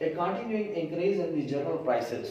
a continuing increase in the general prices،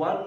1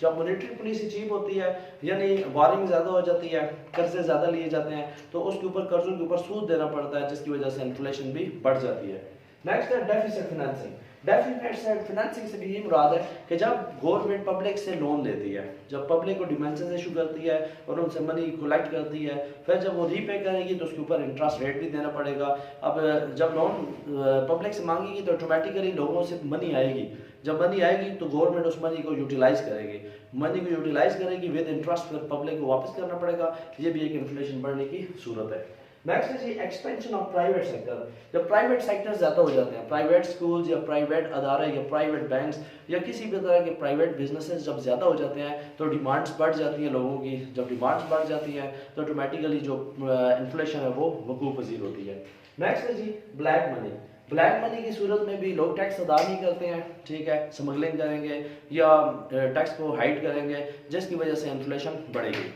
जब monetary policy cheap होती है यानी बोरिंग ज़्यादा हो जाती है, कर्जे ज़्यादा लिए जाते हैं, तो उसके ऊपर कर्जों के ऊपर सूद देना पड़ता है, जिसकी वजह से इन्फ्लेशन भी बढ़ जाती है। नेक्स्ट है डेफिसिट फाइनेंसिंग। डेफिसिट फाइनेंसिंग से भी ये मुराद है कि जब गवर्नमेंट पब्लिक से लोन लेती है, जब पब्लिक को डिबेंचर्स इशू करती है और उनसे मनी कलेक्ट करती है, फिर जब वो रीपे करेगी तो उसके ऊपर इंटरेस्ट रेट भी देना पड़ेगा। अब जब लोन पब्लिक से मांगेगी तो ऑटोमेटिकली लोगों से मनी आएगी, जब मनी आएगी तो गवर्नमेंट उस मनी को यूटिलाइज करेगी, मनी को यूटिलाइज करेगी विद इंटरेस्ट, फिर पब्लिक को वापस करना पड़ेगा। ये भी एक इन्फ्लेशन बढ़ने की सूरत है। नेक्स्ट है जी एक्सपेंशन ऑफ प्राइवेट सेक्टर। जब प्राइवेट सेक्टर ज़्यादा हो जाते हैं, प्राइवेट स्कूल्स या प्राइवेट अदारे या प्राइवेट बैंक्स या किसी भी तरह के प्राइवेट बिजनेसेस जब ज़्यादा हो जाते हैं तो डिमांड्स बढ़ जाती हैं लोगों की। जब डिमांड्स बढ़ जाती हैं तो ऑटोमेटिकली जो इन्फ्लेशन है वो वकूफ़ पज़ीर होती है। नेक्स्ट है जी ब्लैक मनी। ब्लैक मनी की सूरत में भी लोग टैक्स अदा नहीं करते हैं, ठीक है, स्मगलिंग करेंगे या टैक्स को हाइड करेंगे, जिसकी वजह से इन्फ्लेशन बढ़ेगी।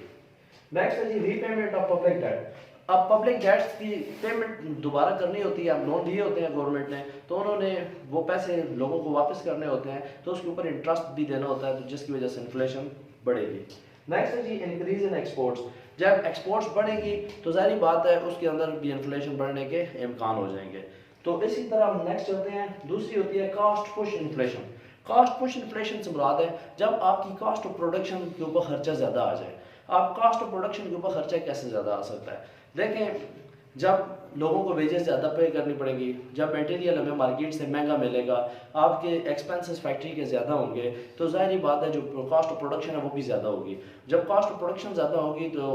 नेक्स्ट है जी रीपेमेंट ऑफ पब्लिक डेट। अब पब्लिक डेट्स की पेमेंट दोबारा करनी होती है, अब लोन लिए होते हैं गवर्नमेंट ने तो उन्होंने वो पैसे लोगों को वापस करने होते हैं, तो उसके ऊपर इंटरेस्ट भी देना होता है, तो जिसकी वजह से इन्फ्लेशन बढ़ेगी। नेक्स्ट है जी इंक्रीज इन एक्सपोर्ट्स। जब एक्सपोर्ट्स बढ़ेंगी तो ज़ाहिर बात है उसके अंदर भी इन्फ्लेशन बढ़ने के इम्कान हो जाएंगे। तो इसी तरह हम नेक्स्ट चलते हैं, दूसरी होती है cost push inflation. Cost push inflation से मुराद है जब आपकी कॉस्ट ऑफ प्रोडक्शन के ऊपर खर्चा ज़्यादा आ जाए। आप कॉस्ट ऑफ प्रोडक्शन के ऊपर खर्चा कैसे ज़्यादा आ सकता है? देखें, जब लोगों को वेजेस ज़्यादा पे करनी पड़ेंगी, जब मटेरियल हमें मार्केट से महंगा मिलेगा, आपके एक्सपेंसेस फैक्ट्री के ज़्यादा होंगे, तो ज़ाहिर बात है जो कॉस्ट ऑफ प्रोडक्शन है वो भी ज़्यादा होगी। जब कॉस्ट ऑफ प्रोडक्शन ज़्यादा होगी तो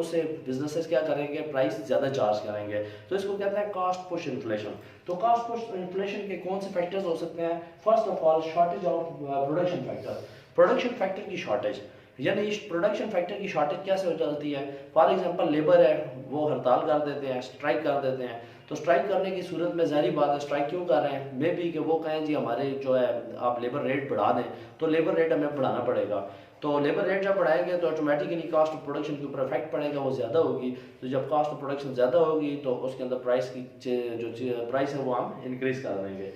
उससे बिजनेसेस क्या करेंगे, प्राइस ज़्यादा चार्ज करेंगे, तो इसको कहते हैं कॉस्ट पुश इन्फ्लेशन। तो कॉस्ट पुश इन्फ्लेशन के कौन से फैक्टर्स हो सकते हैं? First of all shortage of production factor. Production factor की शॉर्टेज, यानी इस प्रोडक्शन फैक्टर की शॉर्टेज कैसे हो जाती है? फॉर एग्जांपल लेबर है वो हड़ताल कर देते हैं, स्ट्राइक कर देते हैं, तो स्ट्राइक करने की सूरत में ज़ाहिर बात है स्ट्राइक क्यों कर रहे हैं? मे बी कि वो कहें जी हमारे जो है आप लेबर रेट बढ़ा दें, तो लेबर रेट हमें बढ़ाना पड़ेगा, तो लेबर रेट जब बढ़ाएंगे तो ऑटोमेटिकली कॉस्ट ऑफ प्रोडक्शन के ऊपर इफेक्ट पड़ेगा, वो ज़्यादा होगी। तो जब कॉस्ट ऑफ प्रोडक्शन ज़्यादा होगी तो उसके अंदर प्राइस की जो प्राइस है वो हम इंक्रीज़ कर देंगे।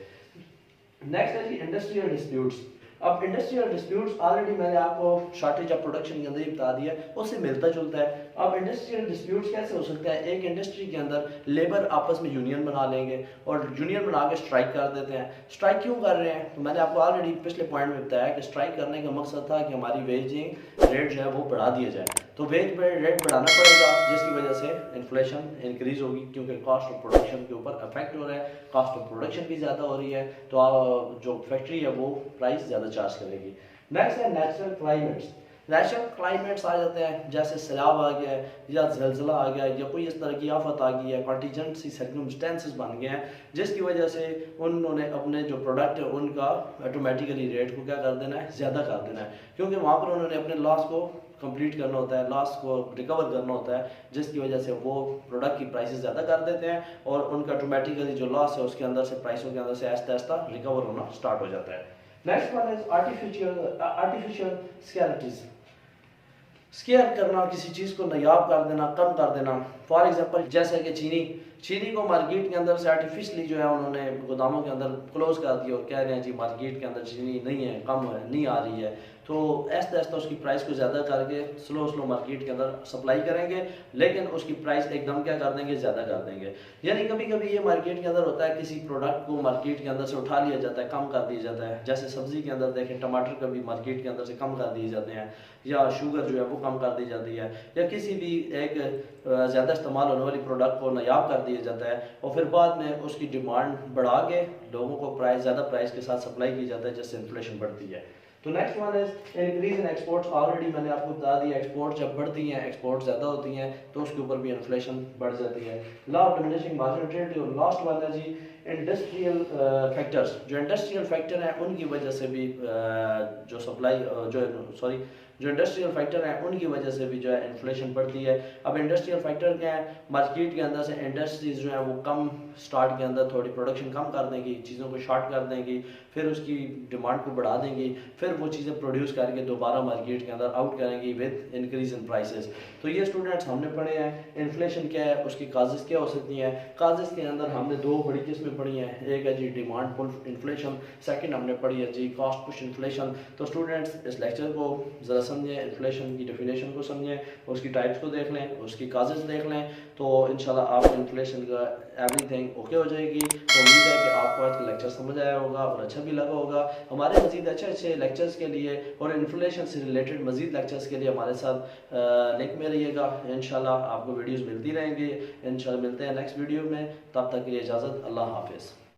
नेक्स्ट है जी इंडस्ट्रियल डिस्प्यूट्स। अब इंडस्ट्रियल डिस्प्यूट्स ऑलरेडी मैंने आपको शॉर्टेज ऑफ प्रोडक्शन के अंदर ही बता दिया, उससे मिलता जुलता है। अब इंडस्ट्रियल डिस्प्यूट्स कैसे हो सकता है? एक इंडस्ट्री के अंदर लेबर आपस में यूनियन बना लेंगे और यूनियन बना के स्ट्राइक कर देते हैं। स्ट्राइक क्यों कर रहे हैं? तो मैंने आपको ऑलरेडी पिछले पॉइंट में बताया कि स्ट्राइक करने का मकसद था कि हमारी वेजिंग रेट जो है वो बढ़ा दिया जाए, तो वेज रेट बढ़ाना पड़ेगा, जिसकी वजह से इन्फ्लेशन इंक्रीज होगी, क्योंकि कॉस्ट ऑफ प्रोडक्शन के ऊपर इफेक्ट हो रहा है, कॉस्ट ऑफ प्रोडक्शन भी ज़्यादा हो रही है, तो जो फैक्ट्री है वो प्राइस ज़्यादा चार्ज करेगी। नेक्स्ट है नेचुरल क्लाइमेट्स। नेचुरल क्लाइमेट्स आ जाते हैं जैसे सैलाब आ गया है या ज़लज़ला आ गया या कोई इस तरह की आफत आ गई है, कॉन्टीजेंसी सर्कमस्टेंसेस बन गए हैं, जिसकी वजह से उन्होंने अपने जो प्रोडक्ट है उनका ऑटोमेटिकली रेट को क्या कर देना है, ज़्यादा कर देना है, क्योंकि वहाँ पर उन्होंने अपने लॉस को कंप्लीट करना होता है, लॉस को रिकवर करना होता है, जिसकी वजह से वो प्रोडक्ट की प्राइसेस ज़्यादा कर देते हैं और उनका ऑटोमेटिकली जो लॉस है उसके अंदर से प्राइसों के अंदर से आहिस्ता आहिस्ता रिकवर होना स्टार्ट हो जाता है। Next one is artificial scarcities. Scare करना, किसी चीज़ को नायाब कर देना, कम कर देना। फॉर एग्जांपल जैसे कि चीनी को मार्केट के अंदर से आर्टिफिशियली जो है उन्होंने गोदामों के अंदर क्लोज कर दिया और कह रहे हैं जी मार्केट के अंदर चीनी नहीं है, कम है, नहीं आ रही है, तो ऐसा ऐसा उसकी प्राइस को ज़्यादा करके स्लो मार्केट के अंदर सप्लाई करेंगे, लेकिन उसकी प्राइस एकदम क्या कर देंगे, ज़्यादा कर देंगे। यानी कभी कभी ये मार्केट के अंदर होता है, किसी प्रोडक्ट को मार्केट के अंदर से उठा लिया जाता है, कम कर दिया जाता है। जैसे सब्ज़ी के अंदर देखें, टमाटर कभी मार्केट के अंदर से कम कर दिए जाते हैं, या शुगर जो है वो कम कर दी जाती है, या किसी भी एक ज़्यादा इस्तेमाल होने वाली प्रोडक्ट को नायाब कर दिया जाता है और फिर बाद में उसकी डिमांड बढ़ा के लोगों को ज़्यादा प्राइस के साथ सप्लाई की जाता है, जिससे इन्फ्लेशन बढ़ती है। तो next one is increase in exports. Already मैंने आपको बता दिया, एक्सपोर्ट जब बढ़ती हैं, एक्सपोर्ट ज़्यादा होती हैं, तो उसके ऊपर भी इन्फ्लेशन बढ़ जाती है। Law of diminishing marginality. और लास्ट वन है जी इंडस्ट्रियल फैक्टर्स। जो इंडस्ट्रियल फैक्टर हैं उनकी वजह से भी जो इंडस्ट्रियल फैक्टर हैं उनकी वजह से भी जो है इन्फ्लेशन बढ़ती है। अब इंडस्ट्रियल फैक्टर क्या है, मार्केट के अंदर से इंडस्ट्रीज जो है वो कम स्टार्ट के अंदर थोड़ी प्रोडक्शन कम कर देंगी, चीज़ों को शॉर्ट कर देंगी, फिर उसकी डिमांड को बढ़ा देंगी, फिर वो चीज़ें प्रोड्यूस करके दोबारा मार्केट के अंदर आउट करेंगी विद इंक्रीज इन प्राइसेस। तो ये स्टूडेंट्स हमने पढ़े हैं इन्फ्लेशन क्या है, उसकी काजेज़ क्या हो सकती हैं। काजेज़ के अंदर हमने दो बड़ी किस्में पढ़ी हैं, एक है जी डिमांड पुल इन्फ्लेशन, सेकंड हमने पढ़ी है जी कॉस्ट पुश इन्फ्लेशन। तो स्टूडेंट्स इस लेक्चर को ज़रा समझें, इन्फ्लेशन की डेफिनेशन को समझें, उसकी टाइप्स को देख लें, उसकी काजेज़ देख लें, तो इंशाल्लाह आपको इन्फ्लेशन का एवरीथिंग ओके हो जाएगी। तो उम्मीद है कि आपको आज का लेक्चर समझ आया होगा और अच्छा भी लगा होगा। हमारे मज़ीद अच्छे अच्छे लेक्चर्स के लिए और इन्फ्लेशन से रिलेटेड मज़ीद लेक्चर्स के लिए हमारे साथ लिंक में रहिएगा। इंशाल्लाह आपको वीडियोज़ मिलती रहेंगी। इंशाल्लाह मिलते हैं नेक्स्ट वीडियो में, तब तक के लिए इजाज़त, अल्लाह हाफिज़।